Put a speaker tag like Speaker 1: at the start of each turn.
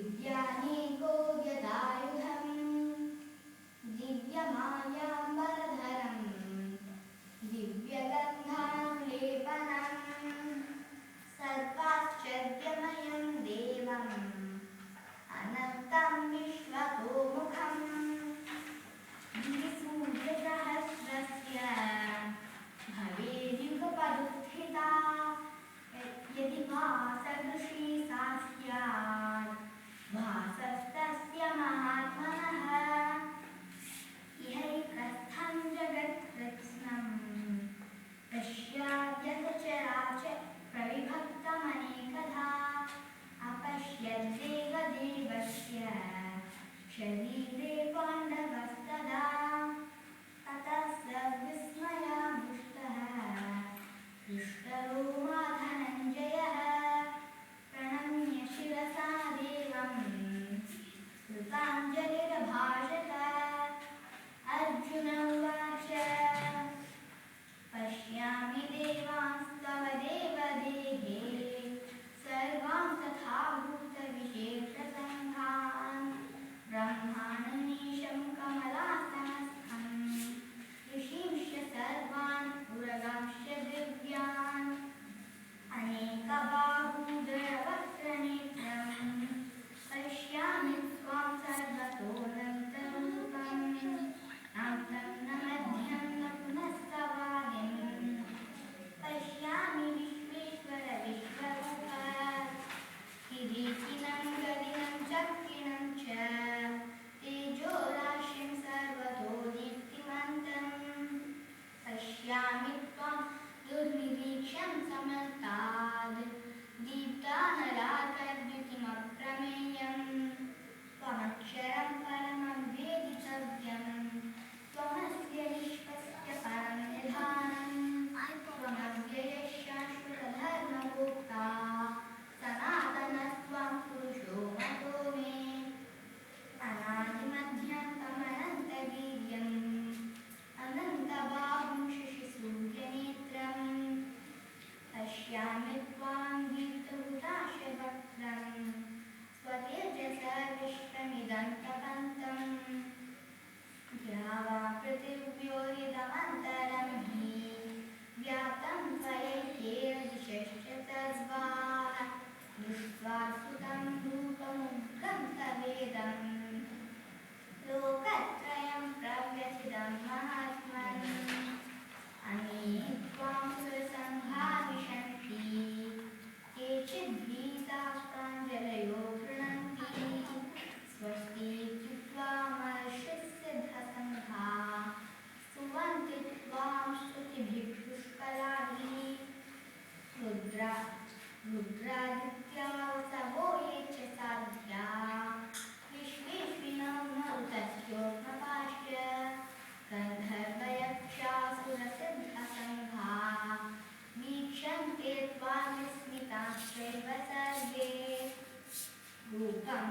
Speaker 1: दिव्यानेको यदायुधम् दिव्यमाल्याम्बरधरम् दिव्यगन्धानुलेपनम् सर्वाश्चर्यमयं देवम् अनन्तं विश्वतोमुखम् सूर्यसहस्रस्य भवेद्युगपदुत्थिता यदि भासदृशी सा स्यात् भासस्तस्य महात्मनः इहैकस्थं जगत्कृत्स्नं पश्याद्यचराचर प्रविभक्तमनेकधा अपश्यद्देवदेवस्य शरीरे पाण्डवस्तदा ततः स विस्मयाविष्टः हृष्टरोमा धनञ्जयः प्रणम्य शिरसा देवं कृताञ्जलिरभाषत अर्जुन उवाच पश्यामि देवांस्तव देवदेहे सर्वान् तथा भूतविशेषसङ्घान् ब्रह्माण्डमीशं कमलासनस्थं ऋषींश्च सर्वान् उरगांश्च दिव्यान् अनेकबाहूदरवक्त्रनेत्रं पश्यामि त्वां सर्वतोऽनन्तरूपम् नान्तं न मध्यं न पुनस्तवादिम् पश्यामि विश्वेश्वर विश्वरूप किरीटिनं गदिनं चक्रिणं च तेजोराशिं सर्वतो दीप्तिमन्तम् पश्यामि त्वां दुर्निरीक्ष्यं समन्ताद् दीप्तानलाकद्युतिमप्रमेयम् त्वमक्षरं परमवेदितव्यम् त्वमस्य विश्वस्य परं निधानम् त्वमव्ययः शाश्वतधर्मगोप्ता सनातनस्त्वं पुरुषो मतो मे अनादिमध्यन्तमनन्तवीर्यम् अनन्तबाहुं शशिसूर्यनेत्रम् पश्यामि त्वां दीप्तहुताशवक्त्रं स्वतेजसा विश्वमिदं तपन्तम् द्यावा पृथिव्योरिदमन्तरं हि व्याप्तं त्वयैकेन दिशश्च तस्वाः दृष्ट्वा सुतं रूपमुग्रं तवेदं लोकत्रयं प्रव्यथितं महात्मन् अनेके त्वां सुरसङ्घा विशन्ति केचिद्भीताः प्राञ्जलयो गृह्णन्ति स्वस्तीत्युक्त्वा महर्षिसिद्धसङ्घाः स्तुवन्ति त्वां स्तुतिभिः पुष्कलाभिः रुद्रादित्या वसवो ये च साध्या विश्वेश्विनो मरुतस्योऽग्नपाश्च गन्धर्वयक्षासुरसिद्धसङ्घाः वीक्षन्ते त्वां विस्मिताश्चैव सर्वे रूपं